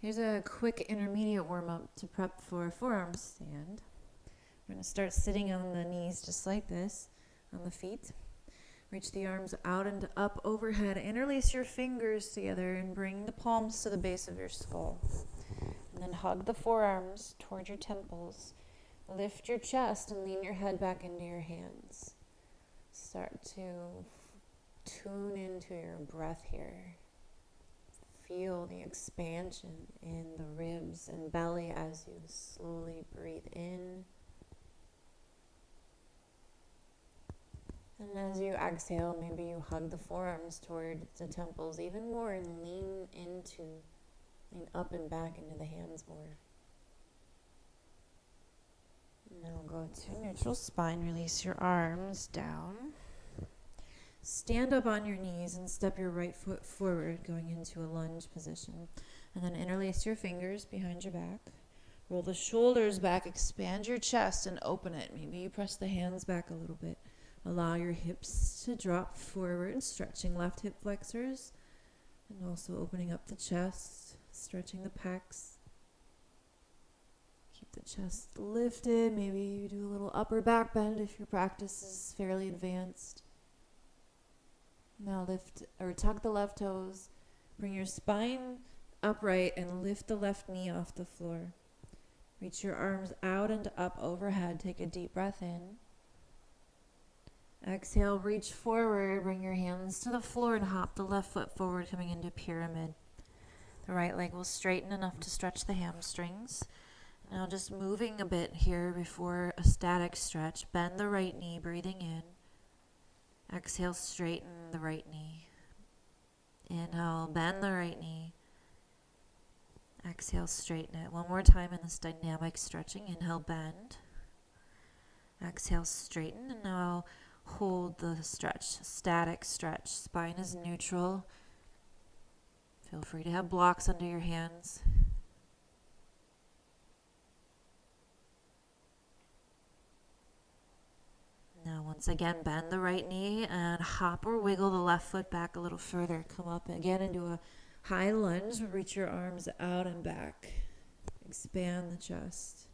Here's a quick intermediate warm-up to prep for forearm stand. We're going to start sitting on the knees just like this, on the feet. Reach the arms out and up overhead. Interlace your fingers together and bring the palms to the base of your skull. And then hug the forearms toward your temples. Lift your chest and lean your head back into your hands. Start to tune into your breath here. Feel the expansion in the ribs and belly as you slowly breathe in. And as you exhale, maybe you hug the forearms toward the temples even more and lean up and back into the hands more. Now go to neutral spine, release your arms down. Stand up on your knees and step your right foot forward, going into a lunge position. And then interlace your fingers behind your back. Roll the shoulders back, expand your chest and open it. Maybe you press the hands back a little bit. Allow your hips to drop forward, stretching left hip flexors. And also opening up the chest, stretching the pecs. Keep the chest lifted. Maybe you do a little upper back bend if your practice is fairly advanced. Now tuck the left toes. Bring your spine upright and lift the left knee off the floor. Reach your arms out and up overhead. Take a deep breath in. Exhale, reach forward. Bring your hands to the floor and hop the left foot forward, coming into pyramid. The right leg will straighten enough to stretch the hamstrings. Now just moving a bit here before a static stretch. Bend the right knee, breathing in. Exhale, straighten the right knee. Inhale, bend the right knee. Exhale, straighten it. One more time in this dynamic stretching. Inhale, bend. Exhale, straighten. And now hold the stretch, static stretch. Spine is neutral. Feel free to have blocks under your hands. Now once again, bend the right knee and hop or wiggle the left foot back a little further. Come up again into a high lunge. Reach your arms out and back. Expand the chest.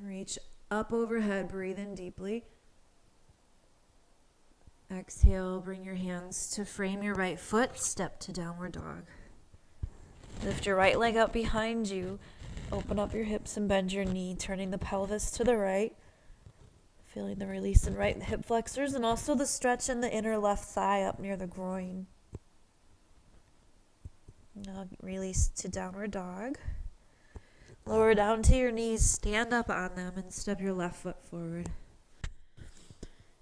Reach up overhead. Breathe in deeply. Exhale, bring your hands to frame your right foot. Step to downward dog. Lift your right leg up behind you. Open up your hips and bend your knee, turning the pelvis to the right. Feeling the release in right hip flexors and also the stretch in the inner left thigh up near the groin. Now release to downward dog. Lower down to your knees, stand up on them and step your left foot forward.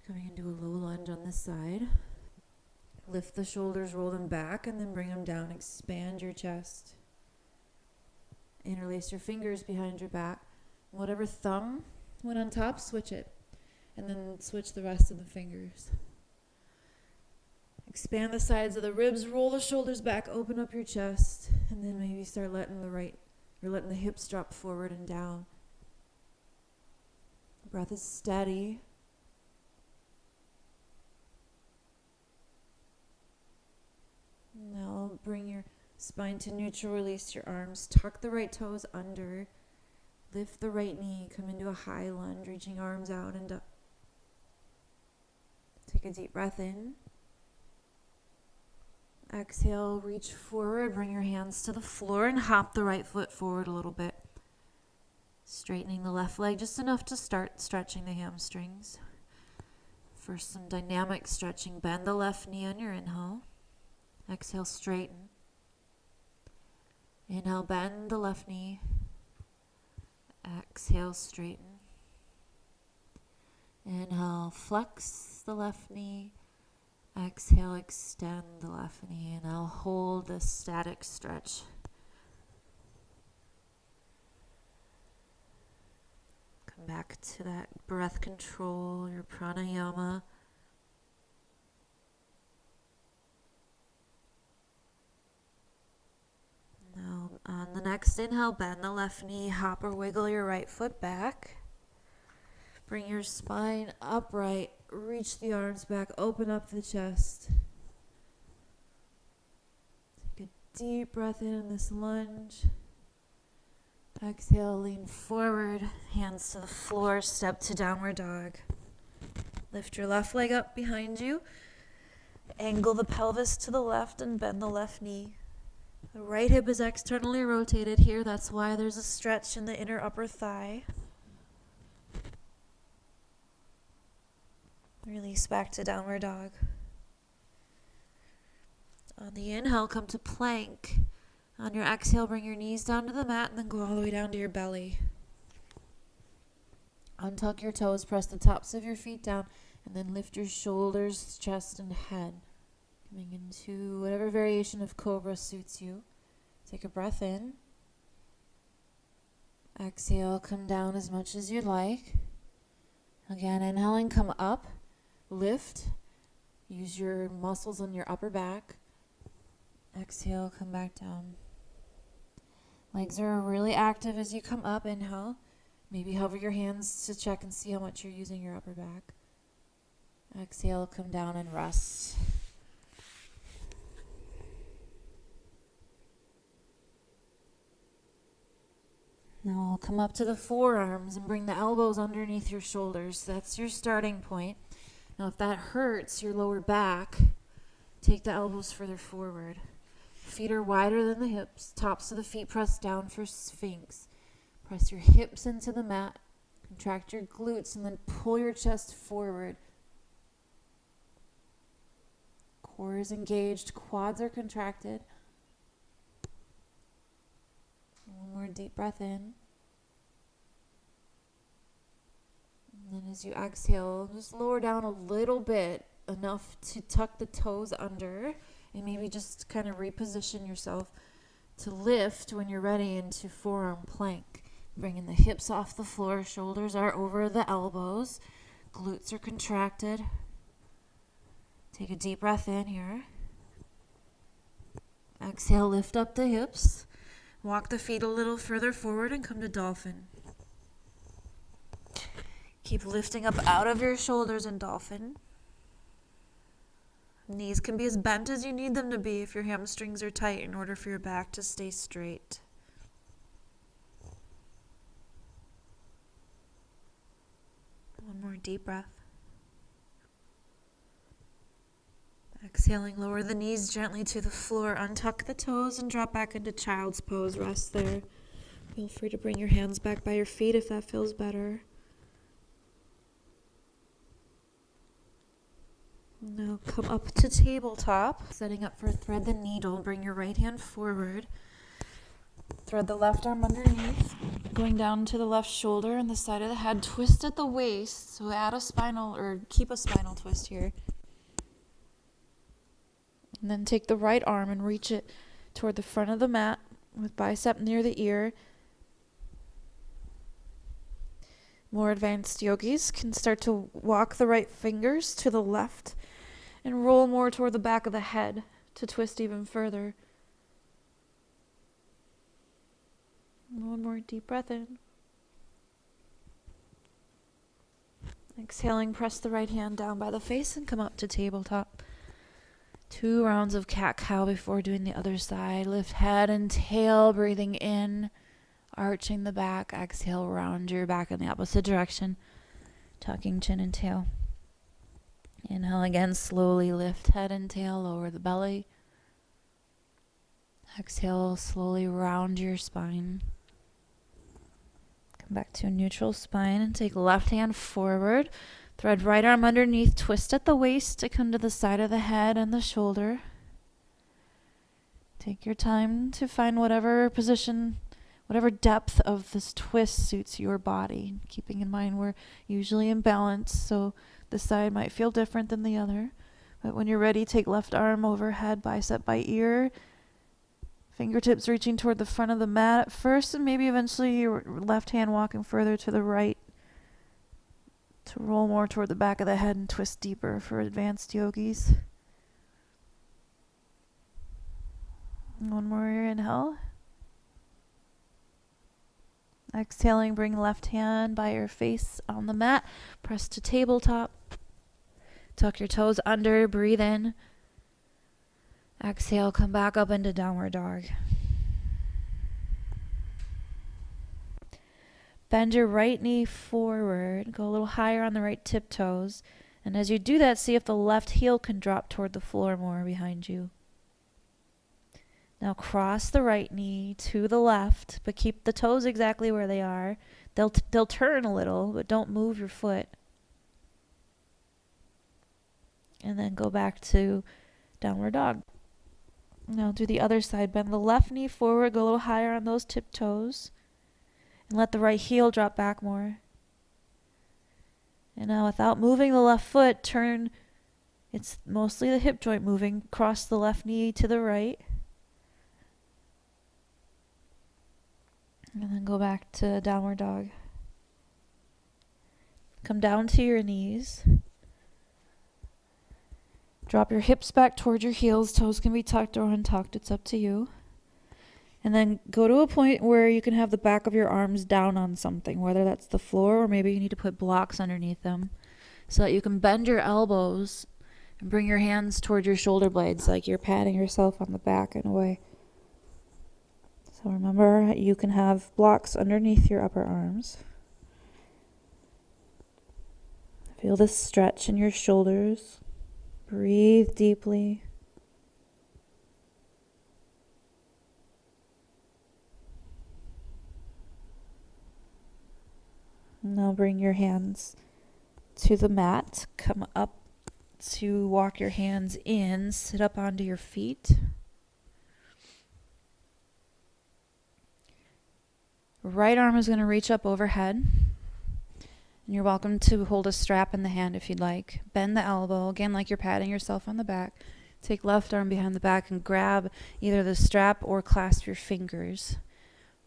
Coming into a low lunge on this side. Lift the shoulders, roll them back and then bring them down. Expand your chest. Interlace your fingers behind your back. Whatever thumb went on top, switch it. And then switch the rest of the fingers. Expand the sides of the ribs, roll the shoulders back, open up your chest, and then maybe start letting the hips drop forward and down. Breath is steady. Now bring your spine to neutral, release your arms, tuck the right toes under, lift the right knee, come into a high lunge, reaching arms out and up. Take a deep breath in. Exhale, reach forward, bring your hands to the floor and hop the right foot forward a little bit. Straightening the left leg just enough to start stretching the hamstrings. First, some dynamic stretching. Bend the left knee on your inhale. Exhale, straighten. Inhale, bend the left knee. Exhale, straighten. Inhale, flex the left knee. Exhale, extend the left knee. And I'll hold this static stretch. Come back to that breath control, your pranayama. Now, on the next inhale, bend the left knee, hop or wiggle your right foot back. Bring your spine upright, reach the arms back, open up the chest. Take a deep breath in this lunge. Exhale, lean forward, hands to the floor, step to downward dog. Lift your left leg up behind you. Angle the pelvis to the left and bend the left knee. The right hip is externally rotated here. That's why there's a stretch in the inner upper thigh. Release back to downward dog. On the inhale, come to plank. On your exhale, bring your knees down to the mat and then go all the way down to your belly. Untuck your toes, press the tops of your feet down, and then lift your shoulders, chest, and head. Coming into whatever variation of cobra suits you. Take a breath in. Exhale, come down as much as you'd like. Again, inhaling, come up, lift. Use your muscles on your upper back. Exhale, come back down. Legs are really active as you come up. Inhale. Maybe hover your hands to check and see how much you're using your upper back. Exhale, come down and rest. Now I'll come up to the forearms and bring the elbows underneath your shoulders. That's your starting point. Now if that hurts your lower back, take the elbows further forward. Feet are wider than the hips. Tops of the feet press down for Sphinx. Press your hips into the mat. Contract your glutes and then pull your chest forward. Core is engaged. Quads are contracted. One more deep breath in. And then as you exhale, just lower down a little bit, enough to tuck the toes under, and maybe just kind of reposition yourself to lift when you're ready into forearm plank. Bringing the hips off the floor, shoulders are over the elbows, glutes are contracted. Take a deep breath in here. Exhale, lift up the hips. Walk the feet a little further forward and come to dolphin. Keep lifting up out of your shoulders in dolphin. Knees can be as bent as you need them to be if your hamstrings are tight in order for your back to stay straight. One more deep breath. Exhaling, lower the knees gently to the floor. Untuck the toes and drop back into child's pose. Rest there. Feel free to bring your hands back by your feet if that feels better. Now come up to tabletop. Setting up for thread the needle. Bring your right hand forward. Thread the left arm underneath. Going down to the left shoulder and the side of the head. Twist at the waist. So add a spinal, or keep a spinal twist here. And then take the right arm and reach it toward the front of the mat with bicep near the ear. More advanced yogis can start to walk the right fingers to the left and roll more toward the back of the head to twist even further. One more deep breath in. Exhaling, press the right hand down by the face and come up to tabletop. 2 rounds of cat-cow before doing the other side. Lift head and tail, breathing in, arching the back. Exhale, round your back in the opposite direction, tucking chin and tail. Inhale again, slowly lift head and tail, lower the belly. Exhale, slowly round your spine. Come back to a neutral spine and take left hand forward. Thread right arm underneath, twist at the waist to come to the side of the head and the shoulder. Take your time to find whatever position, whatever depth of this twist suits your body. Keeping in mind we're usually in balance, so the side might feel different than the other. But when you're ready, take left arm overhead, bicep by ear. Fingertips reaching toward the front of the mat at first, and maybe eventually your left hand walking further to the right to roll more toward the back of the head and twist deeper for advanced yogis. One more inhale. Exhaling, bring left hand by your face on the mat. Press to tabletop. Tuck your toes under, breathe in. Exhale, come back up into downward dog. Bend your right knee forward. Go a little higher on the right tiptoes. And as you do that, see if the left heel can drop toward the floor more behind you. Now cross the right knee to the left, but keep the toes exactly where they are. They'll turn a little, but don't move your foot. And then go back to downward dog. Now do the other side. Bend the left knee forward, go a little higher on those tiptoes. And let the right heel drop back more. And now without moving the left foot, turn. It's mostly the hip joint moving. Cross the left knee to the right. And then go back to downward dog. Come down to your knees. Drop your hips back toward your heels. Toes can be tucked or untucked. It's up to you. And then go to a point where you can have the back of your arms down on something, whether that's the floor or maybe you need to put blocks underneath them so that you can bend your elbows and bring your hands toward your shoulder blades like you're patting yourself on the back in a way. So remember, you can have blocks underneath your upper arms. Feel this stretch in your shoulders. Breathe deeply. Now bring your hands to the mat. Come up to walk your hands in. Sit up onto your feet. Right arm is going to reach up overhead. And you're welcome to hold a strap in the hand if you'd like. Bend the elbow, again like you're patting yourself on the back. Take left arm behind the back and grab either the strap or clasp your fingers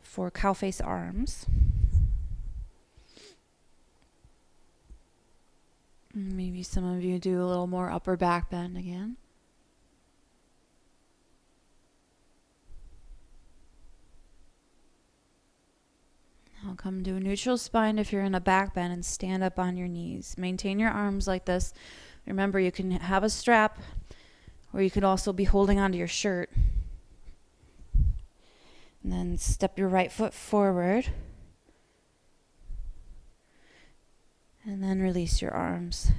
for cow face arms. Maybe some of you do a little more upper back bend again. Now come to a neutral spine if you're in a back bend and stand up on your knees. Maintain your arms like this. Remember, you can have a strap or you could also be holding onto your shirt. And then step your right foot forward. And then release your arms.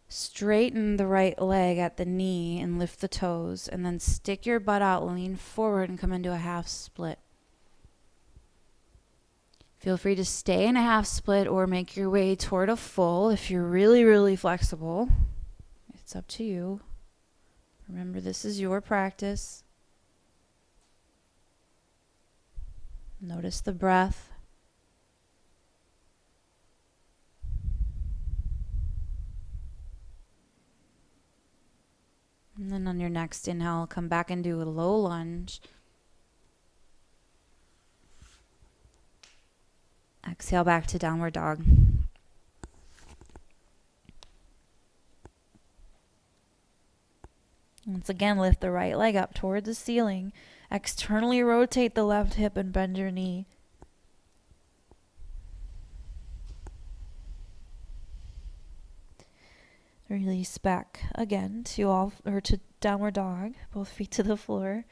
Straighten the right leg at the knee and lift the toes. And then stick your butt out, lean forward and come into a half split. Feel free to stay in a half split or make your way toward a full if you're really, really flexible. It's up to you. Remember, this is your practice. Notice the breath. And then on your next inhale, come back and do a low lunge. Exhale back to downward dog. Once again, lift the right leg up toward the ceiling. Externally rotate the left hip and bend your knee. Release back again to downward dog, both feet to the floor.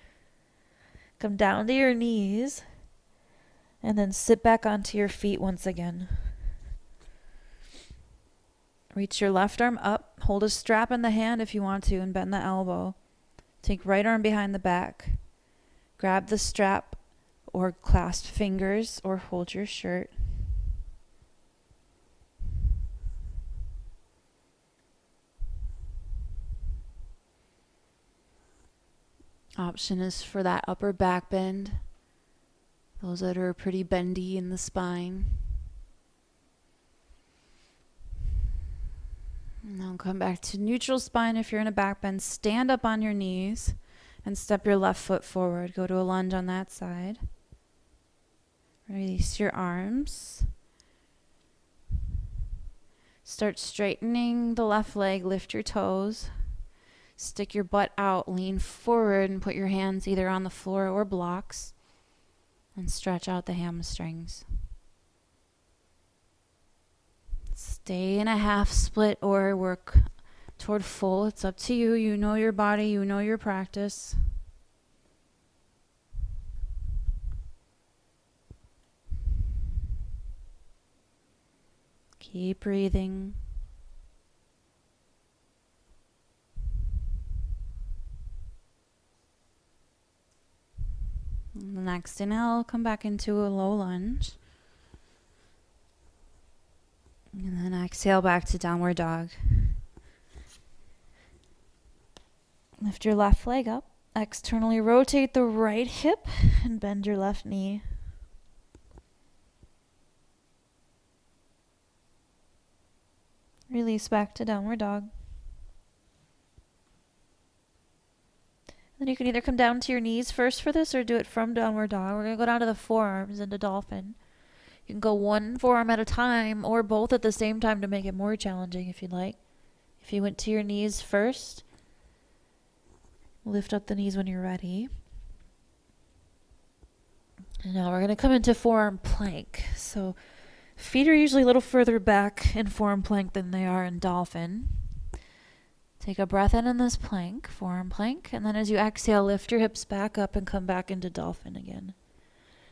Come down to your knees and then sit back onto your feet once again. Reach your left arm up, hold a strap in the hand if you want to and bend the elbow. Take right arm behind the back. Grab the strap or clasp fingers or hold your shirt. Option is for that upper back bend, those that are pretty bendy in the spine. Now come back to neutral spine if you're in a back bend. Stand up on your knees and step your left foot forward. Go to a lunge on that side. Release your arms. Start straightening the left leg, lift your toes. Stick your butt out, lean forward and put your hands either on the floor or blocks and stretch out the hamstrings. Stay in a half split or work toward full. It's up to you. You know your body, you know your practice. Keep breathing. And the next inhale, come back into a low lunge. And then exhale back to downward dog. Lift your left leg up. Externally rotate the right hip and bend your left knee. Release back to downward dog. Then you can either come down to your knees first for this or do it from downward dog. We're going to go down to the forearms into dolphin. You can go one forearm at a time or both at the same time to make it more challenging if you'd like. If you went to your knees first, lift up the knees when you're ready. And now we're going to come into forearm plank. So feet are usually a little further back in forearm plank than they are in dolphin. Take a breath in this plank, forearm plank, and then as you exhale, lift your hips back up and come back into dolphin again.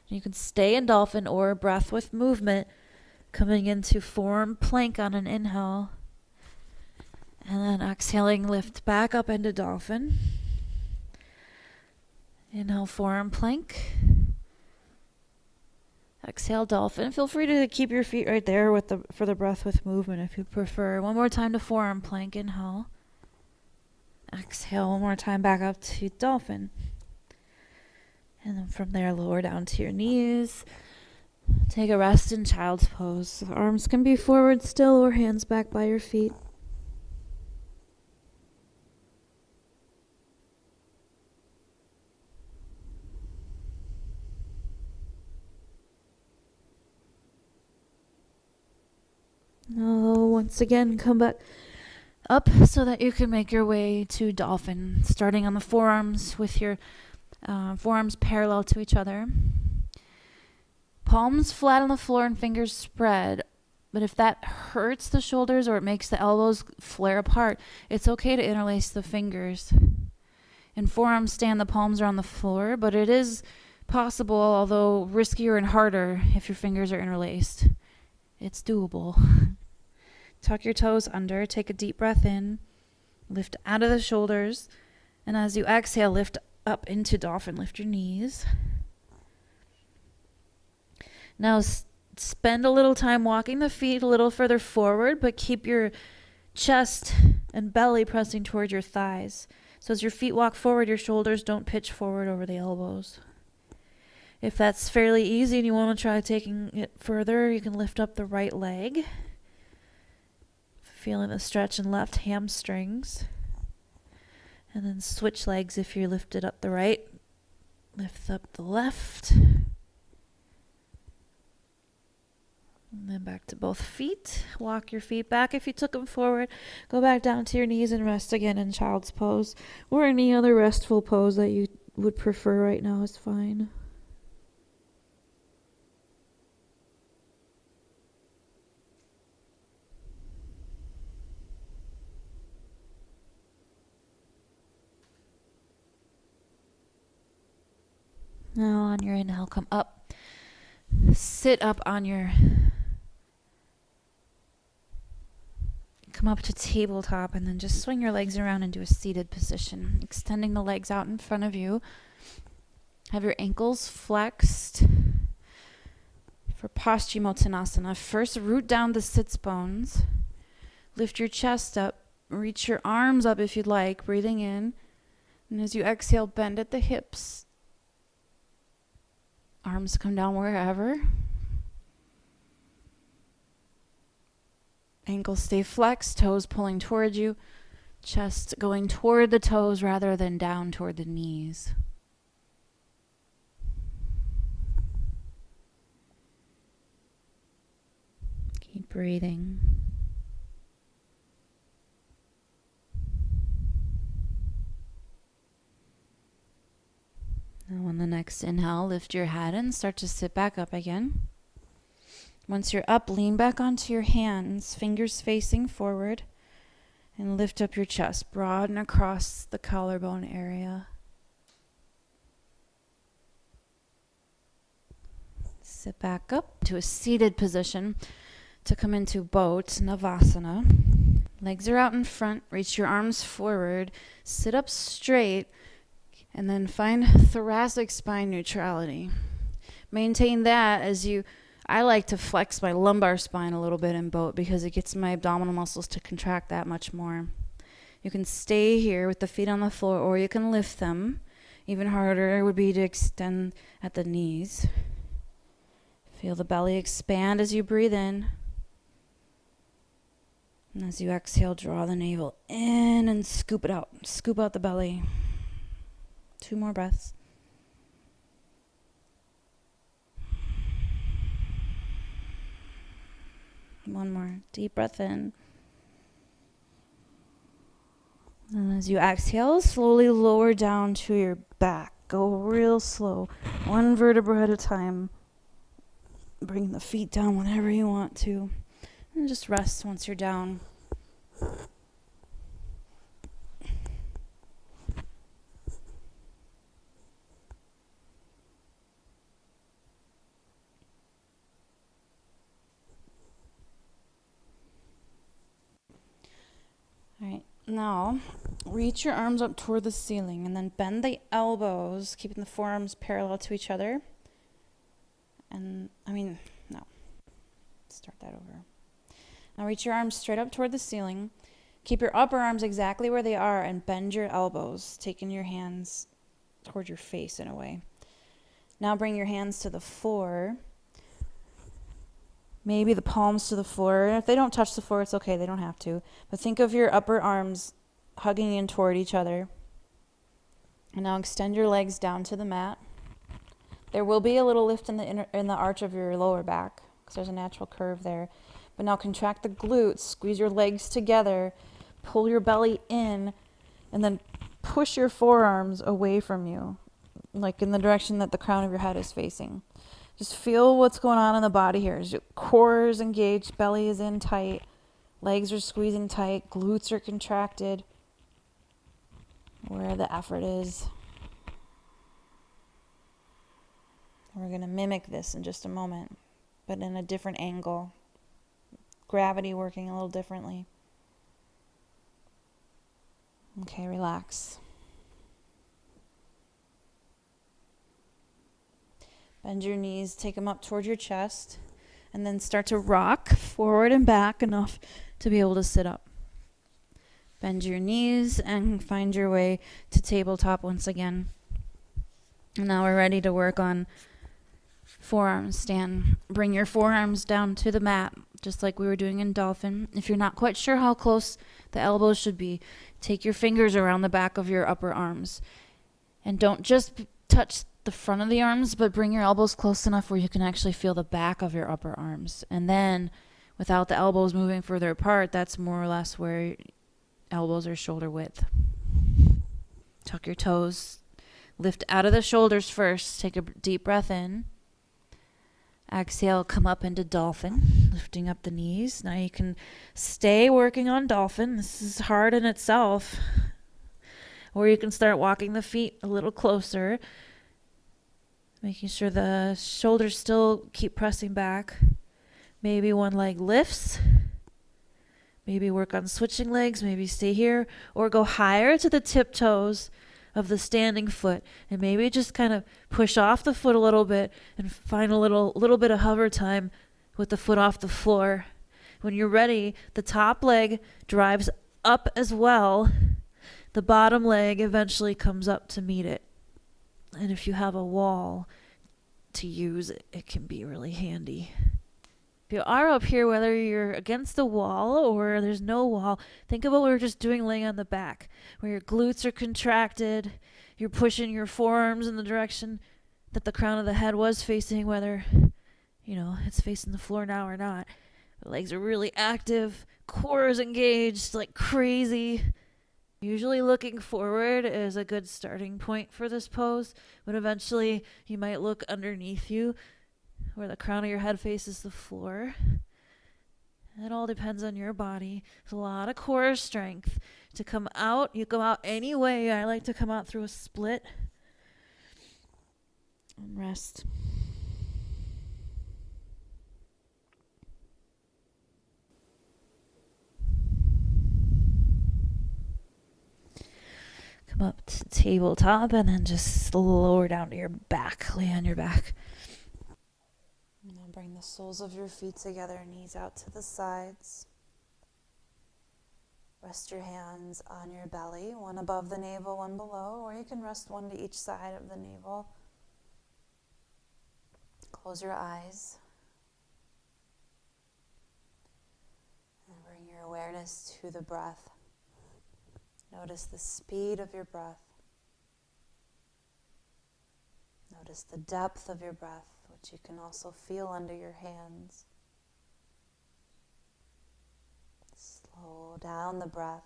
You can stay in dolphin or breath with movement, coming into forearm plank on an inhale, and then exhaling, lift back up into dolphin. Inhale, forearm plank. Exhale, dolphin. Feel free to keep your feet right there for the breath with movement if you prefer. One more time to forearm plank, inhale. Exhale, one more time back up to dolphin. And then from there, lower down to your knees. Take a rest in child's pose. The arms can be forward still or hands back by your feet. Now, once again, come back up so that you can make your way to dolphin, starting on the forearms with your forearms parallel to each other. Palms flat on the floor and fingers spread. But if that hurts the shoulders or it makes the elbows flare apart, it's okay to interlace the fingers. In forearm stand, the palms are on the floor, but it is possible, although riskier and harder, if your fingers are interlaced. It's doable. Tuck your toes under, take a deep breath in, lift out of the shoulders, and as you exhale, lift up into dolphin, lift your knees. Now spend a little time walking the feet a little further forward, but keep your chest and belly pressing toward your thighs. So as your feet walk forward, your shoulders don't pitch forward over the elbows. If that's fairly easy and you want to try taking it further, you can lift up the right leg. Feeling the stretch in left hamstrings. And then switch legs if you lifted up the right. Lift up the left. And then back to both feet. Walk your feet back if you took them forward. Go back down to your knees and rest again in child's pose. Or any other restful pose that you would prefer right now is fine. Now on your inhale, come up. Sit up on come up to tabletop and then just swing your legs around into a seated position. Extending the legs out in front of you. Have your ankles flexed. For Paschimottanasana, first root down the sits bones. Lift your chest up. Reach your arms up if you'd like, breathing in. And as you exhale, bend at the hips. Arms come down wherever. Ankles stay flexed, toes pulling toward you. Chest going toward the toes rather than down toward the knees. Keep breathing. Now on the next inhale, lift your head and start to sit back up again. Once you're up, lean back onto your hands, fingers facing forward. And lift up your chest, broaden across the collarbone area. Sit back up to a seated position to come into boat, Navasana. Legs are out in front, reach your arms forward, sit up straight, and then find thoracic spine neutrality. Maintain that as I like to flex my lumbar spine a little bit in boat because it gets my abdominal muscles to contract that much more. You can stay here with the feet on the floor, or you can lift them. Even harder would be to extend at the knees. Feel the belly expand as you breathe in. And as you exhale, draw the navel in and scoop it out. Scoop out the belly. 2 more breaths. One more. Deep breath in. And as you exhale, slowly lower down to your back. Go real slow. 1 vertebra at a time. Bring the feet down whenever you want to. And just rest once you're down. All right, now reach your arms up toward the ceiling and then bend the elbows, keeping the forearms parallel to each other. Start that over. Now reach your arms straight up toward the ceiling. Keep your upper arms exactly where they are and bend your elbows, taking your hands toward your face in a way. Now bring your hands to the floor. Maybe the palms to the floor. If they don't touch the floor, it's okay. They don't have to. But think of your upper arms hugging in toward each other. And now extend your legs down to the mat. There will be a little lift in the arch of your lower back because there's a natural curve there. But now contract the glutes, squeeze your legs together, pull your belly in, and then push your forearms away from you, like in the direction that the crown of your head is facing. Just feel what's going on in the body here. Your core is engaged, belly is in tight, legs are squeezing tight, glutes are contracted, where the effort is. We're going to mimic this in just a moment, but in a different angle. Gravity working a little differently. Okay, relax. Bend your knees, take them up toward your chest, and then start to rock forward and back enough to be able to sit up. Bend your knees and find your way to tabletop once again. And now we're ready to work on forearm stand. Bring your forearms down to the mat, just like we were doing in dolphin. If you're not quite sure how close the elbows should be, take your fingers around the back of your upper arms. And don't just touch the front of the arms, but bring your elbows close enough where you can actually feel the back of your upper arms. And then, without the elbows moving further apart, that's more or less where elbows are shoulder width. Tuck your toes. Lift out of the shoulders first. Take a deep breath in. Exhale, come up into dolphin, lifting up the knees. Now you can stay working on dolphin. This is hard in itself. Or you can start walking the feet a little closer, making sure the shoulders still keep pressing back. Maybe one leg lifts. Maybe work on switching legs. Maybe stay here. Or go higher to the tiptoes of the standing foot, and maybe just kind of push off the foot a little bit and find a little bit of hover time with the foot off the floor. When you're ready, the top leg drives up as well. The bottom leg eventually comes up to meet it. And if you have a wall to use, it can be really handy. If you are up here, whether you're against the wall or there's no wall, think of what we were just doing laying on the back, where your glutes are contracted, you're pushing your forearms in the direction that the crown of the head was facing, whether, it's facing the floor now or not. The legs are really active, core is engaged like crazy. Usually looking forward is a good starting point for this pose, but eventually you might look underneath you, where the crown of your head faces the floor. It all depends on your body. There's a lot of core strength. To come out, you go out anyway. I like to come out through a split and rest. Come up to tabletop and then just lower down to your back. Lay on your back. Now bring the soles of your feet together, knees out to the sides. Rest your hands on your belly, one above the navel, one below, or you can rest one to each side of the navel. Close your eyes. And bring your awareness to the breath. Notice the speed of your breath. Notice the depth of your breath, which you can also feel under your hands. Slow down the breath.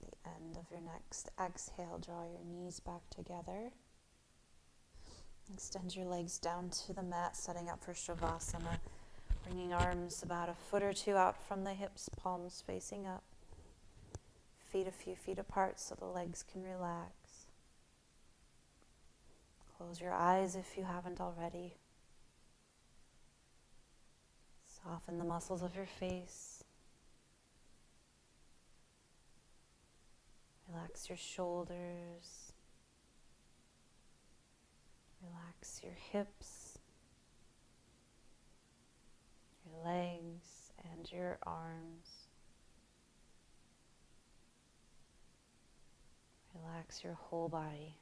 At the end of your next exhale, draw your knees back together. Extend your legs down to the mat, setting up for Shavasana. Bringing arms about a foot or two out from the hips, palms facing up. Feet a few feet apart so the legs can relax. Close your eyes if you haven't already. Soften the muscles of your face. Relax your shoulders. Relax your hips, your legs, and your arms. Relax your whole body.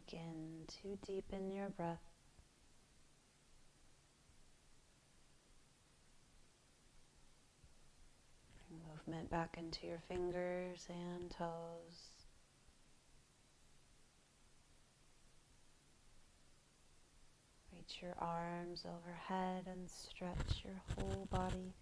Begin to deepen your breath. Bring movement back into your fingers and toes. Reach your arms overhead and stretch your whole body.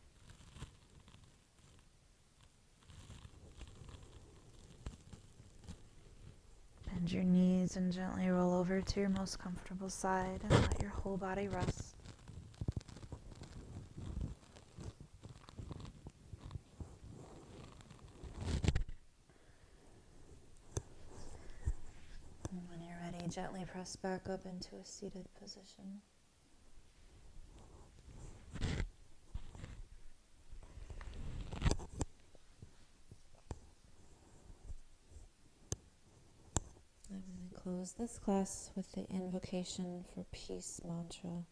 Bend your knees and gently roll over to your most comfortable side and let your whole body rest. And when you're ready, gently press back up into a seated position. I'm going to close this class with the invocation for peace mantra.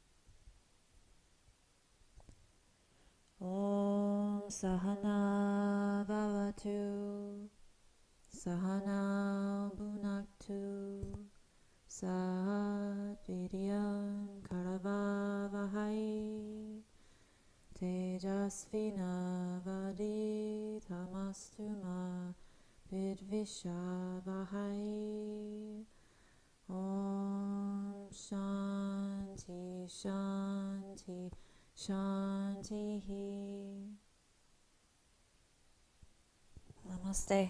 Om Sahana Bhavatu Sahana Bhunaktu Sat Vidyam Karavavahai Tejasvina Vaditamastu Ma Vidvishavahai. Om Shanti Shanti Shanti. Namaste.